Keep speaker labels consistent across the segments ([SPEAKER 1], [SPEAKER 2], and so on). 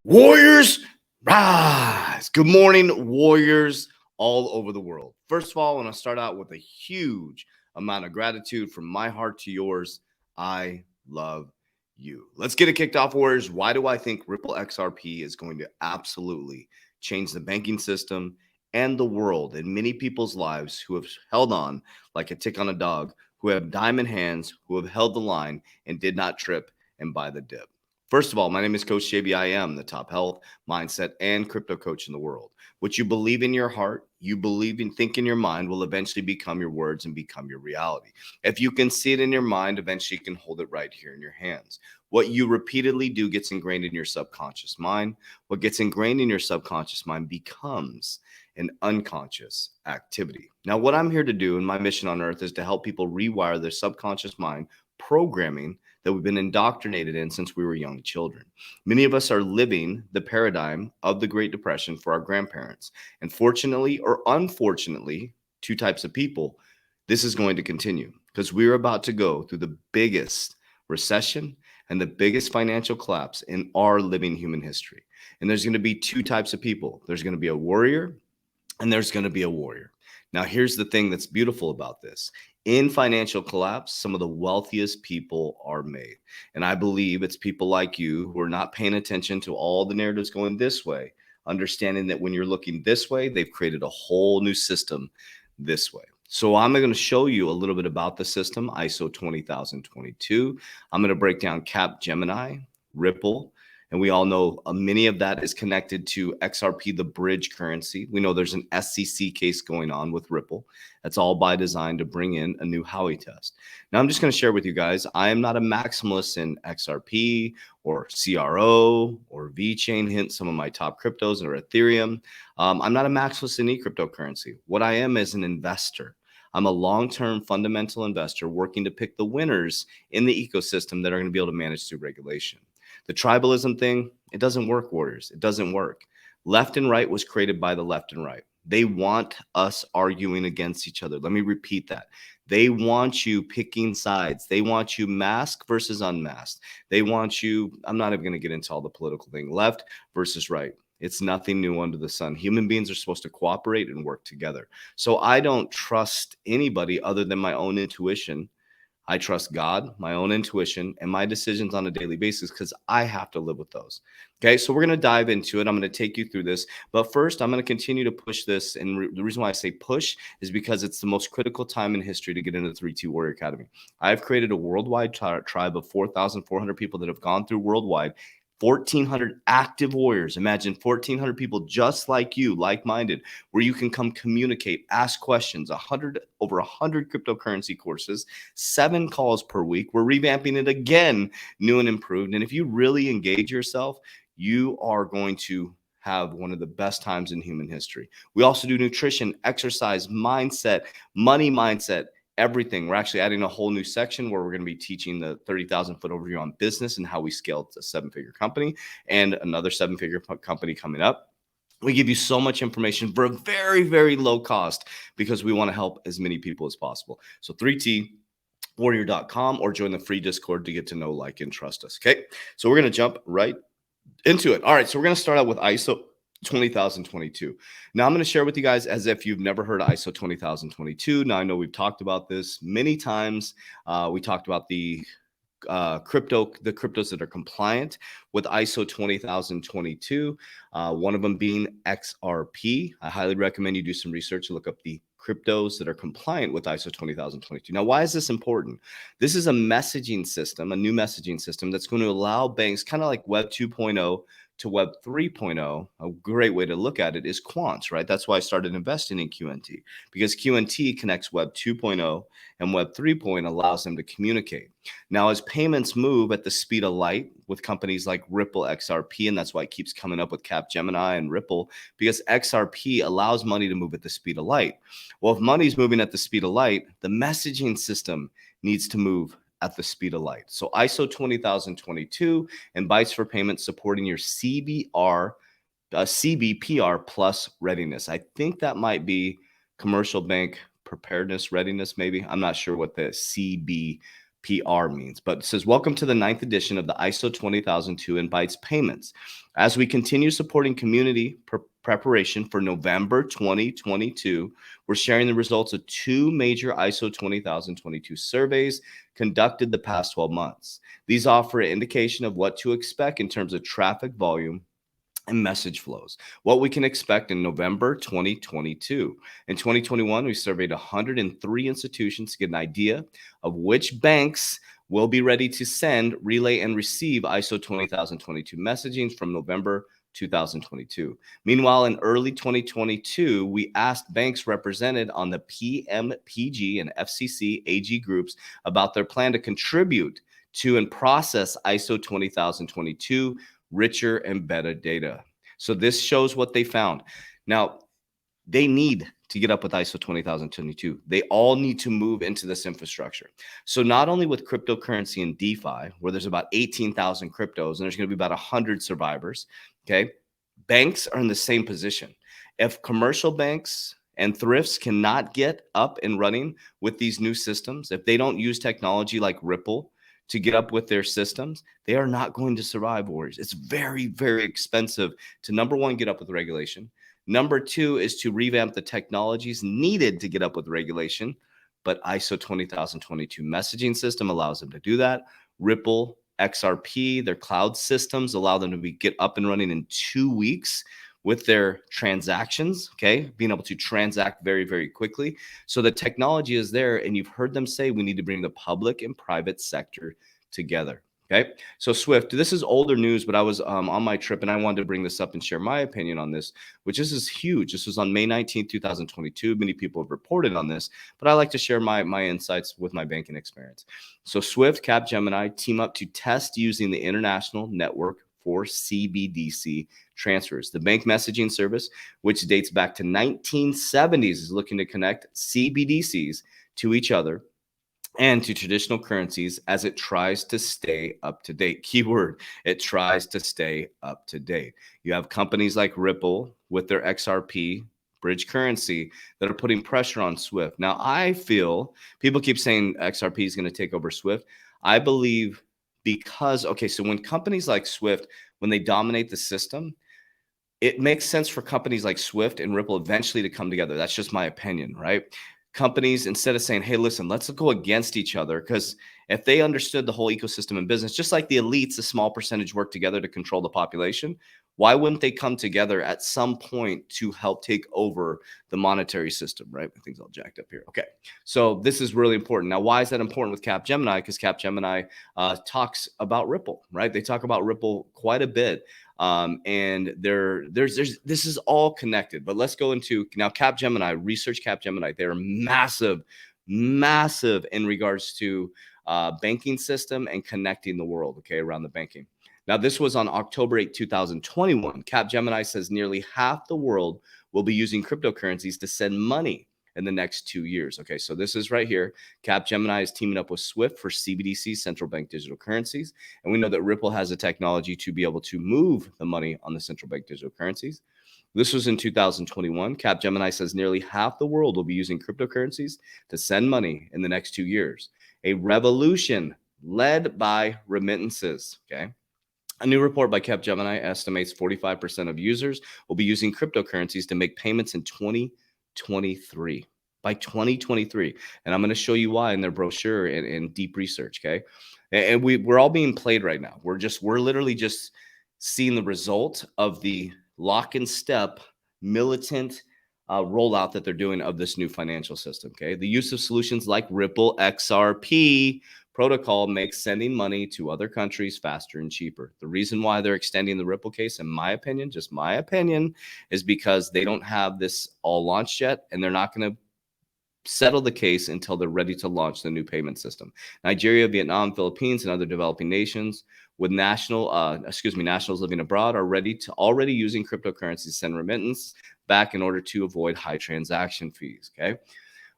[SPEAKER 1] Warriors, rise. Good morning, warriors all over the world. First of all, I want to start out with a huge amount of gratitude from my heart to yours. I love you. Let's get it kicked off, warriors. Why do I think Ripple XRP is going to absolutely change the banking system and the world and many people's lives who have held on like a tick on a dog, who have diamond hands, who have held the line and did not trip and buy the dip? First of all, my name is Coach JB. I am the top health, mindset, and crypto coach in the world. What you believe in your heart, you believe and think in your mind will eventually become your words and become your reality. If you can see it in your mind, eventually you can hold it right here in your hands. What you repeatedly do gets ingrained in your subconscious mind. What gets ingrained in your subconscious mind becomes an unconscious activity. Now, what I'm here to do, and my mission on earth, is to help people rewire their subconscious mind programming that we've been indoctrinated in since we were young children. Many of us are living the paradigm of the Great Depression for our grandparents. And fortunately or unfortunately, two types of people, this is going to continue because we're about to go through the biggest recession and the biggest financial collapse in our living human history. And there's going to be two types of people. There's going to be a warrior and there's going to be a warrior. Now, here's the thing that's beautiful about this. In financial collapse, some of the wealthiest people are made. And I believe it's people like you who are not paying attention to all the narratives going this way, understanding that when you're looking this way, they've created a whole new system this way. So I'm going to show you a little bit about the system, ISO 20022. I'm going to break down Capgemini, Ripple, and we all know many of that is connected to XRP, the bridge currency. We know there's an SEC case going on with Ripple. That's all by design to bring in a new Howey test. Now, I'm just going to share with you guys, I am not a maximalist in XRP or CRO or VeChain, hint some of my top cryptos or Ethereum. I'm not a maximalist in cryptocurrency. What I am is an investor. I'm a long-term fundamental investor working to pick the winners in the ecosystem that are going to be able to manage through regulation. The tribalism thing, it doesn't work, warriors. It doesn't work. Left and right was created by the left and right. They want us arguing against each other. Let me repeat that. They want you picking sides. They want you masked versus unmasked. They want you, I'm not even going to get into all the political thing, left versus right. It's nothing new under the sun. Human beings are supposed to cooperate and work together. So I don't trust anybody other than my own intuition. I trust God, my own intuition, and my decisions on a daily basis because I have to live with those. Okay, so we're going to dive into it. I'm going to take you through this. But first, I'm going to continue to push this. And the reason why I say push is because it's the most critical time in history to get into the 3-2 Warrior Academy. I've created a worldwide tribe of 4,400 people that have gone through worldwide. 1,400 active warriors. Imagine 1,400 people just like you, like-minded, where you can come communicate, ask questions, over 100 cryptocurrency courses, 7 calls per week. We're revamping it again, new and improved. And if you really engage yourself, you are going to have one of the best times in human history. We also do nutrition, exercise, mindset, money mindset, everything. We're actually adding a whole new section where we're going to be teaching the 30,000 foot overview on business and how we scaled a 7-figure company and another 7-figure company coming up. We give you so much information for a very, very low cost because we want to help as many people as possible. So 3twarrior.com or join the free Discord to get to know, like, and trust us. Okay. So we're going to jump right into it. All right. So we're going to start out with ISO 20022. Now I'm going to share with you guys as if you've never heard of ISO 20022. Now I know we've talked about this many times. We talked about the cryptos that are compliant with ISO 20022. One of them being XRP. I highly recommend you do some research and look up the cryptos that are compliant with ISO 20022. Now, why is this important? This is a messaging system, a new messaging system that's going to allow banks, kind of like Web 2.0 to Web 3.0. A great way to look at it is quants, right? That's why I started investing in QNT, because QNT connects Web 2.0 and Web 3.0 allows them to communicate. Now, as payments move at the speed of light with companies like Ripple, XRP, and that's why it keeps coming up with Capgemini and Ripple, because XRP allows money to move at the speed of light. Well, if money's moving at the speed of light, the messaging system needs to move at the speed of light. So ISO 20022 and Bytes for Payment supporting your CBPR plus readiness. I think that might be commercial bank preparedness readiness, maybe. I'm not sure what the CB PR means, but it says, welcome to the 9th edition of the ISO 20002 in Bytes payments. As we continue supporting community preparation for November 2022, we're sharing the results of 2 major ISO 20022 surveys conducted the past 12 months. These offer an indication of what to expect in terms of traffic volume and message flows, what we can expect in November 2022. In 2021, we surveyed 103 institutions to get an idea of which banks will be ready to send, relay, and receive ISO 20022 messaging from November 2022. Meanwhile, in early 2022, we asked banks represented on the PMPG and FCC AG groups about their plan to contribute to and process ISO 20022 richer and better data. So this shows what they found. Now, they need to get up with ISO 20022. They all need to move into this infrastructure. So not only with cryptocurrency and DeFi, where there's about 18,000 cryptos and there's going to be about 100 survivors, okay, banks are in the same position. If commercial banks and thrifts cannot get up and running with these new systems, if they don't use technology like Ripple to get up with their systems, they are not going to survive, Warriors. It's very, very expensive to, number one, get up with regulation. Number two is to revamp the technologies needed to get up with regulation. But ISO 20022 messaging system allows them to do that. Ripple, XRP, their cloud systems allow them to get up and running in 2 weeks with their transactions, okay, being able to transact very, very quickly. So the technology is there, and you've heard them say we need to bring the public and private sector together, okay? So Swift, this is older news, but I was on my trip, and I wanted to bring this up and share my opinion on this, which is huge. This was on May 19th, 2022. Many people have reported on this, but I like to share my insights with my banking experience. So Swift, Capgemini team up to test using the international network for CBDC transfers. The bank messaging service, which dates back to 1970s, is looking to connect CBDCs to each other and to traditional currencies as it tries to stay up to date. Keyword, it tries to stay up to date. You have companies like Ripple with their XRP bridge currency that are putting pressure on Swift. Now, I feel people keep saying XRP is going to take over Swift. I believe because, okay, so when companies like Swift, when they dominate the system, it makes sense for companies like Swift and Ripple eventually to come together. That's just my opinion, right? Companies, instead of saying, hey, listen, let's go against each other, because if they understood the whole ecosystem in business, just like the elites, a small percentage work together to control the population, why wouldn't they come together at some point to help take over the monetary system, right? Things all jacked up here. Okay, so this is really important. Now, why is that important with Capgemini? Because Capgemini talks about Ripple, right? They talk about Ripple quite a bit. And this is all connected, but let's go into now Capgemini, research Capgemini. They're massive in regards to banking system and connecting the world, okay, around the banking. Now, this was on October 8, 2021. Capgemini says nearly half the world will be using cryptocurrencies to send money in the next 2 years. Okay, so this is right here. Capgemini is teaming up with Swift for CBDC, central bank digital currencies. And we know that Ripple has the technology to be able to move the money on the central bank digital currencies. This was in 2021. Capgemini says nearly half the world will be using cryptocurrencies to send money in the next 2 years. A revolution led by remittances, okay? A new report by Capgemini estimates 45% of users will be using cryptocurrencies to make payments in 2023. By 2023. And I'm going to show you why in their brochure and deep research, okay? And we're all being played right now. We're literally just seeing the result of the lock and step militant rollout that they're doing of this new financial system, okay? The use of solutions like Ripple XRP protocol makes sending money to other countries faster and cheaper. The reason why they're extending the Ripple case, in my opinion, just my opinion, is because they don't have this all launched yet, and they're not going to settle the case until they're ready to launch the new payment system. Nigeria, Vietnam, Philippines, and other developing nations with nationals living abroad are already using cryptocurrencies to send remittance back in order to avoid high transaction fees, okay?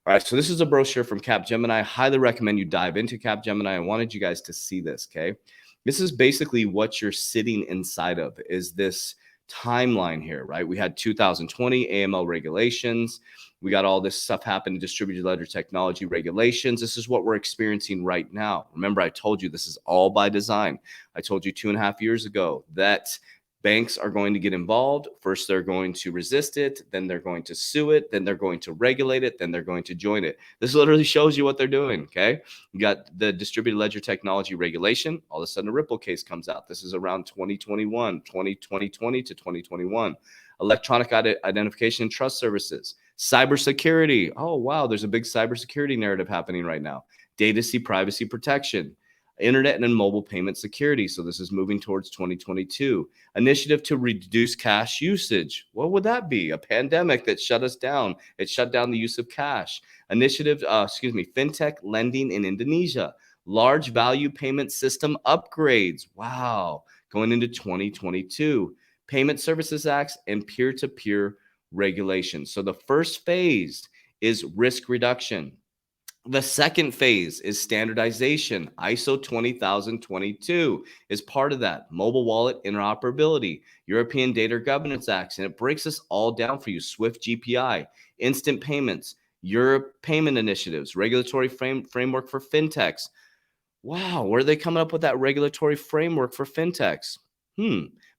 [SPEAKER 1] All right, so this is a brochure from Capgemini. I highly recommend you dive into Capgemini. I wanted you guys to see this, okay? This is basically what you're sitting inside of, is this timeline here, right? We had 2020 AML regulations. We got all this stuff happening, distributed ledger technology regulations. This is what we're experiencing right now. Remember, I told you this is all by design. I told you 2.5 years ago that banks are going to get involved. First, they're going to resist it. Then they're going to sue it. Then they're going to regulate it. Then they're going to join it. This literally shows you what they're doing, okay? You got the distributed ledger technology regulation. All of a sudden, a Ripple case comes out. This is around 2020 to 2021. Electronic identification and trust services. Cybersecurity. Oh, wow, there's a big cybersecurity narrative happening right now. Data privacy protection. Internet and mobile payment security. So this is moving towards 2022. Initiative to reduce cash usage. What would that be? A pandemic that shut us down. It shut down the use of cash. Fintech lending in Indonesia. Large value payment system upgrades. Wow. Going into 2022. Payment Services Acts and peer-to-peer regulations. So the first phase is risk reduction. The second phase is standardization. ISO 20022 is part of that. Mobile wallet interoperability, European Data Governance Acts, and it breaks this all down for you. SWIFT GPI, instant payments, Europe payment initiatives, regulatory framework for fintechs. Wow, where are they coming up with that regulatory framework for fintechs?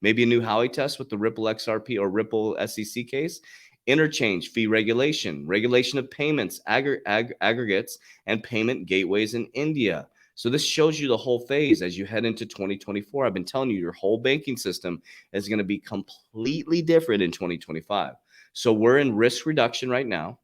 [SPEAKER 1] Maybe a new Howey test with the Ripple XRP or Ripple SEC case. Interchange fee regulation, regulation of payments, aggregates, and payment gateways in India. So this shows you the whole phase as you head into 2024. I've been telling you your whole banking system is going to be completely different in 2025. So we're in risk reduction right now.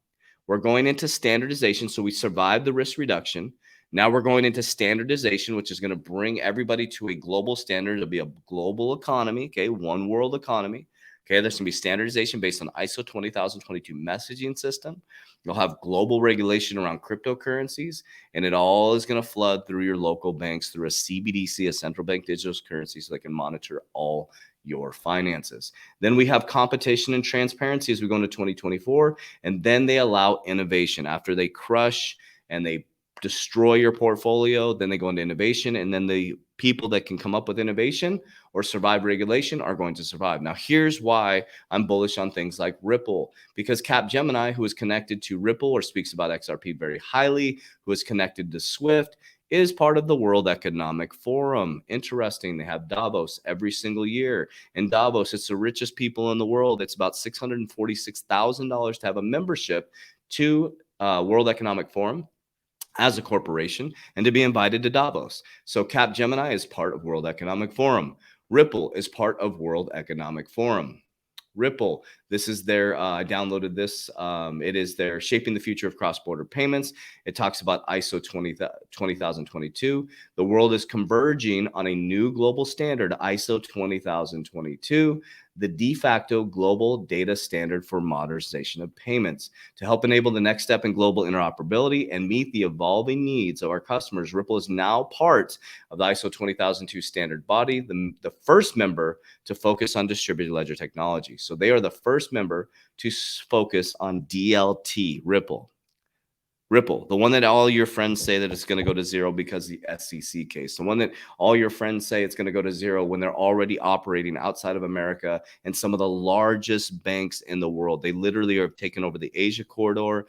[SPEAKER 1] We're going into standardization. So we survived the risk reduction. Now we're going into standardization, which is going to bring everybody to a global standard. It'll be a global economy, okay, one world economy. Okay, there's going to be standardization based on ISO 20022 messaging system. You'll have global regulation around cryptocurrencies, and it all is going to flood through your local banks through a CBDC, a central bank digital currency, so they can monitor all your finances. Then we have competition and transparency as we go into 2024, and then they allow innovation. After they crush and they destroy your portfolio, then they go into innovation, and then the people that can come up with innovation or survive regulation are going to survive. Now, here's why I'm bullish on things like Ripple, because Capgemini, who is connected to Ripple or speaks about XRP very highly, who is connected to SWIFT, is part of the World Economic Forum. Interesting. They have Davos every single year. In Davos, it's the richest people in the world. It's about $646,000 to have a membership to World Economic Forum as a corporation and to be invited to Davos. So Capgemini is part of World Economic Forum. Ripple is part of World Economic Forum. Ripple, this is their, I downloaded this. It is their Shaping the Future of Cross-Border Payments. It talks about ISO 20022. The world is converging on a new global standard, ISO 20022, the de facto global data standard for modernization of payments. To help enable the next step in global interoperability and meet the evolving needs of our customers, Ripple is now part of the ISO 20002 standard body, the first member to focus on distributed ledger technology. So they are the first member to focus on DLT, Ripple, the one that all your friends say that it's going to go to zero because the SEC case, the one that all your friends say it's going to go to zero when they're already operating outside of America and some of the largest banks in the world. They literally are taking over the Asia corridor,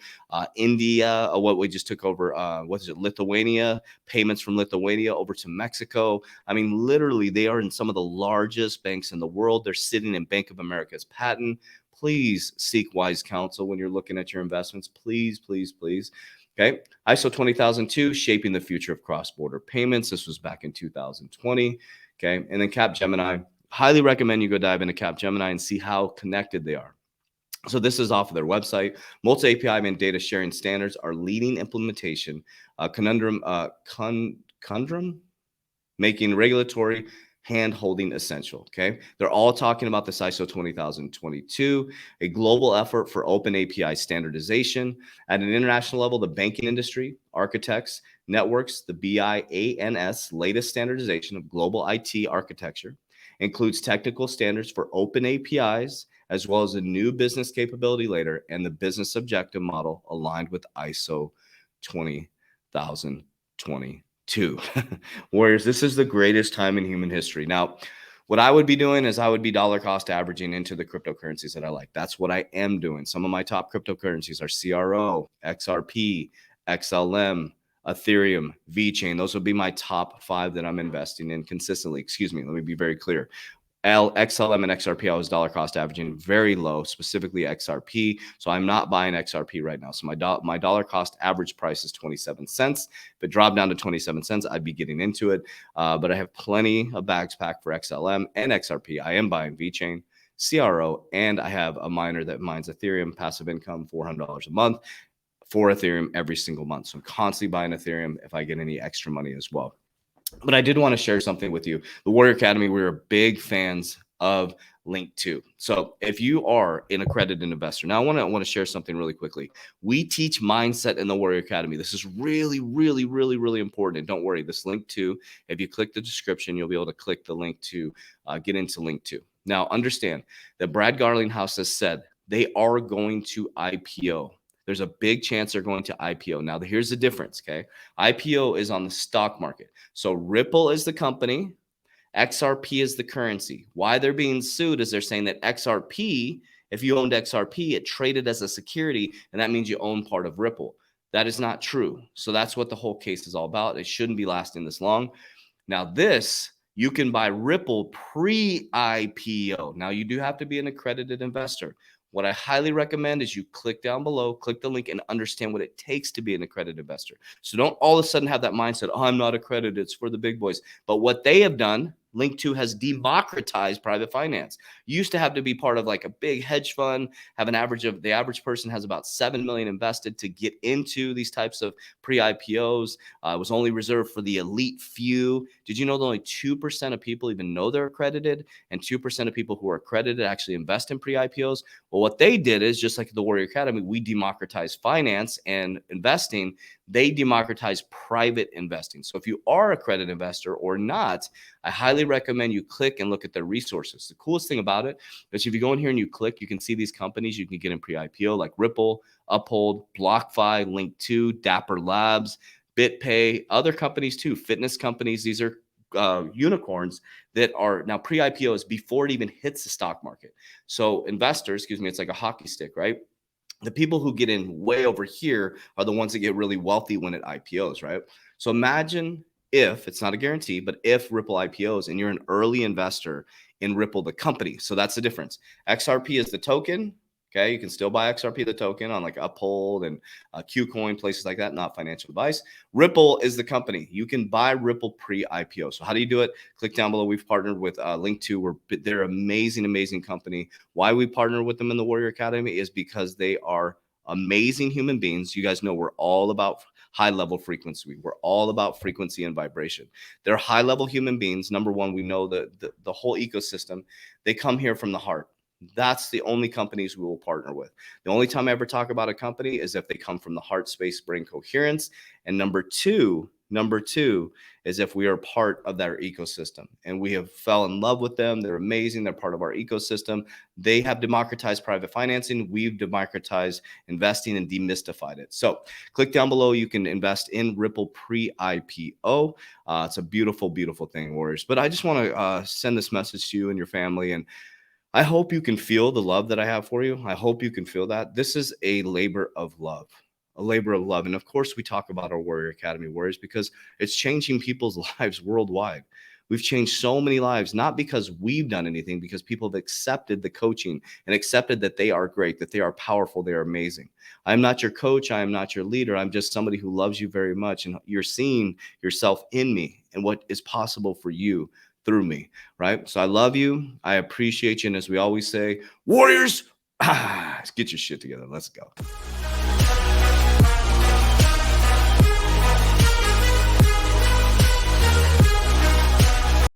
[SPEAKER 1] India, what we just took over, Lithuania, payments from Lithuania over to Mexico. I mean, literally, they are in some of the largest banks in the world. They're sitting in Bank of America's patent. Please seek wise counsel when you're looking at your investments. Please, please, please. Okay. ISO 20002, Shaping the Future of Cross-Border Payments. This was back in 2020. Okay. And then Capgemini. Highly recommend you go dive into Capgemini and see how connected they are. So this is off of their website. Multi-API and data sharing standards are leading implementation. Conundrum, making regulatory hand-holding essential, okay? They're all talking about this ISO 20022, a global effort for open API standardization. At an international level, the banking industry, architects, networks, the BIANS latest standardization of global IT architecture includes technical standards for open APIs, as well as a new business capability layer and the business objective model aligned with ISO 20022. Warriors, this is the greatest time in human history. Now, What I would be doing is I would be dollar cost averaging into the cryptocurrencies that I like. That's what I am doing. Some of my top cryptocurrencies are CRO, XRP, XLM, Ethereum, VeChain. Those would be my top 5 that I'm investing in consistently. Excuse me. Let me be very clear. XLM and XRP, I was dollar cost averaging very low, specifically XRP. So I'm not buying XRP right now. So my dollar cost average price is 27 cents. If it dropped down to 27 cents, I'd be getting into it. But I have plenty of bags packed for XLM and XRP. I am buying VeChain, CRO, and I have a miner that mines Ethereum, passive income, $400 a month for Ethereum every single month. So I'm constantly buying Ethereum if I get any extra money as well. But I did want to share something with you. The Warrior Academy, we're big fans of Link 2. So if you are an accredited investor, now I want to share something really quickly. We teach mindset in the Warrior Academy. This is really, really, really, really important. And don't worry, this Link 2, if you click the description, you'll be able to click the link to get into Link 2. Now, understand that Brad Garlinghouse has said they are going to IPO. There's a big chance they're going to IPO. Now, here's the difference, okay? IPO is on the stock market. So Ripple is the company, XRP is the currency. Why they're being sued is they're saying that XRP, if you owned XRP, it traded as a security, and that means you own part of Ripple. That is not true. So that's what the whole case is all about. It shouldn't be lasting this long. Now, this, you can buy Ripple pre-IPO. Now, you do have to be an accredited investor. What I highly recommend is you click down below, click the link, and understand what it takes to be an accredited investor. So don't all of a sudden have that mindset, oh, I'm not accredited, it's for the big boys. But what they have done, Link 2 has democratized private finance. You used to have to be part of like a big hedge fund, have an average of, the average person has about 7 million invested to get into these types of pre-IPOs. It was only reserved for the elite few. Did you know that only 2% of people even know they're accredited, and 2% of people who are accredited actually invest in pre-IPOs? Well, what they did is, just like the Warrior Academy, we democratized finance and investing. They democratize private investing. So if you are a credit investor or not, I highly recommend you click and look at their resources. The coolest thing about it is if you go in here and you click, you can see these companies you can get in pre-IPO like Ripple, Uphold, BlockFi, Link 2, Dapper Labs, BitPay, other companies too, fitness companies. These are unicorns that are now pre-IPOs before it even hits the stock market. So investors, excuse me, it's like a hockey stick, right? The people who get in way over here are the ones that get really wealthy when it IPOs, right? So imagine if, it's not a guarantee, but if Ripple IPOs and you're an early investor in Ripple, the company. So that's the difference. XRP is the token. Okay, you can still buy XRP, the token, on like Uphold and Qcoin, places like that, not financial advice. Ripple is the company. You can buy Ripple pre-IPO. So how do you do it? Click down below. We've partnered with Link 2. They're amazing, amazing company. Why we partner with them in the Warrior Academy is because they are amazing human beings. You guys know we're all about high level frequency. We're all about frequency and vibration. They're high level human beings. Number one, we know the whole ecosystem. They come here from the heart. That's the only companies we will partner with. The only time I ever talk about a company is if they come from the heart space, brain coherence. And number two is if we are part of their ecosystem and we have fell in love with them. They're amazing. They're part of our ecosystem. They have democratized private financing. We've democratized investing and demystified it. So click down below. You can invest in Ripple pre-IPO. It's a beautiful, beautiful thing, Warriors. But I just want to send this message to you and your family, and I hope you can feel the love that I have for you. I hope you can feel that. This is a labor of love, a labor of love. And of course, we talk about our Warrior Academy Warriors because it's changing people's lives worldwide. We've changed so many lives, not because we've done anything, because people have accepted the coaching and accepted that they are great, that they are powerful, they are amazing. I'm not your coach. I am not your leader. I'm just somebody who loves you very much. And you're seeing yourself in me and what is possible for you through me, right? So I love you. I appreciate you. And as we always say, Warriors, get your shit together. Let's go.